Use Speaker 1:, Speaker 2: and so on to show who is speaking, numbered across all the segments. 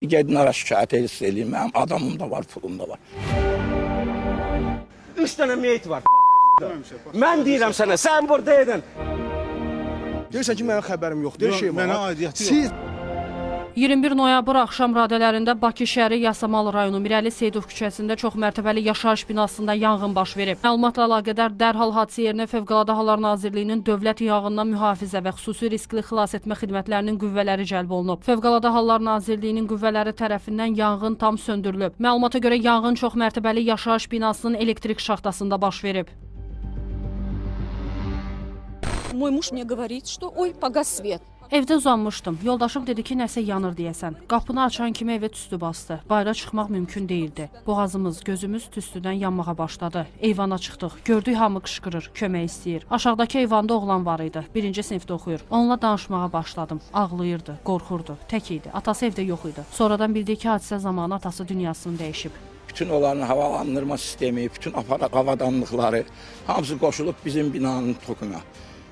Speaker 1: Gedin ara şikayət edin, mənim adamım da var, pulum da var.
Speaker 2: 3 dənə meyit var. Mən deyirəm sənə, sən buradaydın.
Speaker 3: Deyirsən ki, mənim xəbərim yoxdur, şey var.
Speaker 4: Mənə aidiyyəti yox.
Speaker 5: 21 noyabr axşam radələrində Bakı şəhəri Yasamal rayonu Mirəli Seydov küçəsində çoxmərtəbəli yaşayış binasında yanğın baş verib. Məlumatla əlaqədar dərhal hadisə yerinə Fövqəladə Hallar Nazirliyinin Dövlət Yanğından Mühafizə və Xüsusi Riskli Xilasetmə Xidmətlərinin qüvvələri cəlb olunub. Fövqəladə Hallar Nazirliyinin qüvvələri tərəfindən yanğın tam söndürülüb. Məlumata görə yanğın çoxmərtəbəli yaşayış binasının elektrik şaxtasında baş verib.
Speaker 6: Мой муж мне говорит, что ой, погас свет.
Speaker 5: Evdə uzanmışdım. Yoldaşım dedi ki, nəsə yanır deyəsən. Qapını açan kimi evə tüstü bastı. Bayıra çıxmaq mümkün değildi. Boğazımız, gözümüz tüstüdən yanmağa başladı. Eyvana çıxdıq. Gördük hamı qışqırır, kömək istəyir. Aşağıdakı eyvanda oğlan var idi. 1-ci sinifdə oxuyur. Onunla danışmağa başladım. Ağlayırdı, qorxurdu. Tək idi. Atası evdə yox idi. Sonradan bildik ki, hadisə zamanı atası dünyasını dəyişib.
Speaker 1: Bütün onların havalandırma sistemi, bütün avadanlıqları hamısı qoşulub bizim binanın tokuna.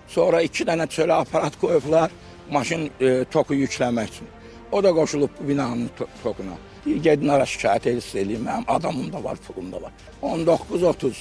Speaker 1: Sonra 2 dənə çölə aparat qoyublar maşın toku yükləmək üçün. O da qoşulub bu binanın tokuna. Gedin ara şikayət edin, mənim adamım da var, pulum da var. 19:30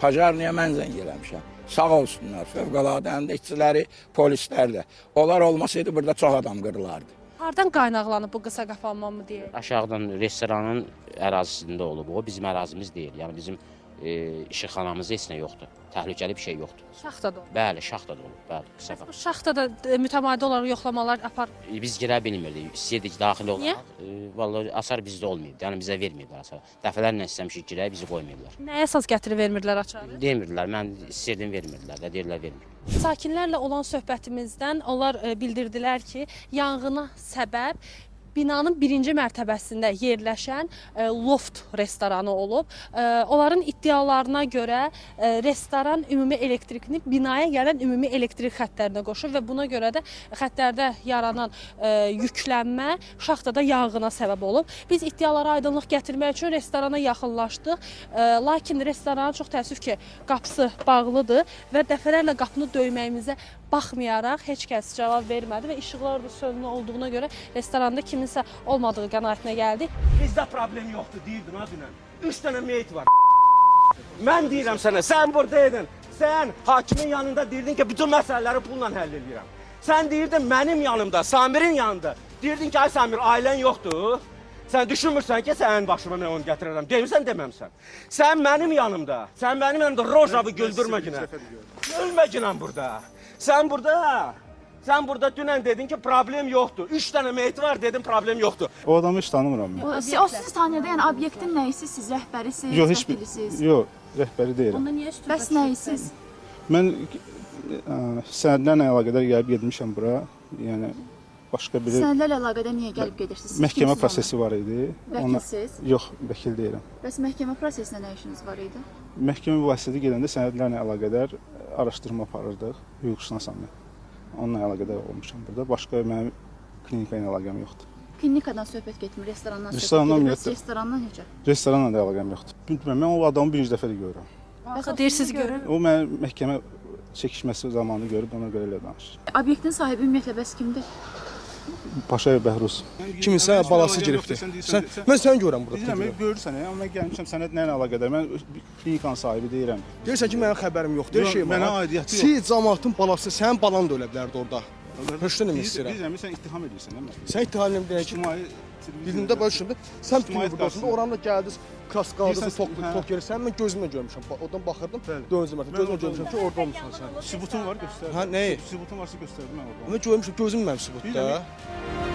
Speaker 1: Pajarniyə mən zəng eləmişəm. Sağ olsunlar, fövqələdənin işçiləri, polislər də. Onlar olmasaydı burada çox adam qırılardı.
Speaker 6: Hardan qaynaqlanıb bu qısa qapanma mı deyə?
Speaker 7: Aşağıdan restoranın ərazisində olub. O bizim ərazimiz deyil. Yəni bizim işıqxanamızda heç nə yoxdur. Təhlükəli bir şey yoxdur.
Speaker 6: Şaxtada olub.
Speaker 7: Bəli, şaxtada olub. Bəli, qısa
Speaker 6: Bu şaxtada mütəmadi olaraq yoxlamalar apar.
Speaker 7: Biz girə bilmirdik. İstəyirdik daxil olaq.
Speaker 6: Niyə?
Speaker 7: Vallahi asar bizdə olmayıb. Yəni bizə verməyiblər asar. Dəfələrlə istəmişik girək, bizi qoymayıblar.
Speaker 6: Nəyə əsas gətirib vermirdilər açarı?
Speaker 7: Demirdilər, mən istəyirdim vermirdilər də, deyirlər vermir.
Speaker 6: Sakinlərlə olan söhbətimizdən onlar bildirdilər ki, yanğına səbəb binanın 1-ci mərtəbəsində yerləşən loft restoranı olub. Onların iddialarına görə restoran ümumi elektrikini binaya gələn ümumi elektrik xəttlərinə qoşur və buna görə də xəttlərdə yaranan yüklənmə şaxtada yanğına səbəb olub. Biz iddialara aydınlıq gətirmək üçün restorana yaxınlaşdıq. Lakin restoranın çox təəssüf ki, qapısı bağlıdır və dəfələrlə qapını döyməyimizə baxmayaraq heç kəs cavab vermədi və işıqlar da sönülü olduğuna görə restoranda kiminsə olmadığı qənaətinə gəldi.
Speaker 2: Bizdə problem yoxdur, deyirdin ha dünən. 3 dənə meyit var. Mən deyirəm sənə, sən buradaydın. Sən hakimin yanında deyirdin ki, bütün məsələləri pulla həll edirəm. Sən deyirdin mənim yanımda, Samirin yanında. Deyirdin ki, ay Samir, ailən yoxdur. Sən düşünmürsən ki, sən başıma mən onu gətirərəm. Demirsən, deməmsən. Sən mənim yanımda, rojavı güldürməginə. Gülməginə burada. Sən burada dünən dedin ki, problem yoxdur. 3 dənə meyit var, dedim problem yoxdur.
Speaker 4: O adamı heç tanımıram mən.
Speaker 8: O sizi tanıyada, yəni obyektin nəyisiz, rəhbərisiz,
Speaker 4: Yox, heç bir,
Speaker 8: vəkilisiz?
Speaker 4: yox, rəhbəri deyirəm.
Speaker 6: Onda niyə üstün?
Speaker 8: Bəs nəyisiz?
Speaker 4: Mən sənədlərlə əlaqədar gəlib getmişəm bura. Yəni başqa biri
Speaker 8: Sənədlərlə əlaqədə niyə gəlib gedirsiniz? Siz
Speaker 4: məhkəmə
Speaker 8: kimsiniz
Speaker 4: prosesi var idi.
Speaker 8: Vəkilsiz?
Speaker 4: Yox, vəkil deyirəm.
Speaker 8: Bəs məhkəmə prosesinə nə işiniz var idi?
Speaker 4: Məhkəmə vasitəsi gedəndə sənədlərlə əlaqədar araşdırma aparırdıq, hüquqşünasam mən. Onunla əlaqədar olmuşam burada. Başqa mənim klinika ilə əlaqəm yoxdur.
Speaker 8: Klinikadan söhbət getmir, restorandan söhbət
Speaker 4: Restorandan
Speaker 8: gedir.
Speaker 4: ümumiyyətlə-
Speaker 8: Bəs restorandan necə?
Speaker 4: Restoranla da əlaqəm yoxdur. Bilmirəm, mən o adamı birinci dəfə də görürəm.
Speaker 6: Axı deyirsiz görün.
Speaker 4: O mənim məhkəmə çəkişməsi zamanı görüb, ona görə elə danışır.
Speaker 8: Obyektin sahibi ümumiyyətlə bəs kimdir?
Speaker 4: Paşayev Bəhruz.
Speaker 3: Kiminsə balası giribdi. Mən səni görürəm burada.
Speaker 4: Deyirəm, görürsən, amma mən gəlmişəm sənədlə əlaqədar. Mən klinikanın sahibi deyirəm.
Speaker 3: Deyirsən ki, mənim xəbərim yoxdur,
Speaker 4: Yox,
Speaker 3: şey var.
Speaker 4: mənə aidiyyəti yox.
Speaker 3: Siz cəmaatın balası, sənin balan da ölə bilərdi orada. Höşdən demək istəyirəm.
Speaker 4: Deyirəm, sən ittiham edirsən, hə?
Speaker 3: Sən ittiham deyək ki,
Speaker 4: İctimai
Speaker 3: dilində belə şimdi, sən
Speaker 4: İctimai
Speaker 3: bütün buradasın,
Speaker 4: qarşısında.
Speaker 3: oranda gəldiniz, kaskadası,
Speaker 4: Deyirsən,
Speaker 3: tok yeri, sən mən gözümlə görmüşəm, oradan baxırdım,
Speaker 4: Bəli.
Speaker 3: gözümlə
Speaker 4: Mən
Speaker 3: görmüşəm ki, orada olmuşsan sən.
Speaker 4: sübutun var, göstər.
Speaker 3: Hə, nəyi?
Speaker 4: Sübutun varsa göstərdim mən orada.
Speaker 3: Mən görmüşəm, gözüm mənim sübutda.
Speaker 4: Bilirəm.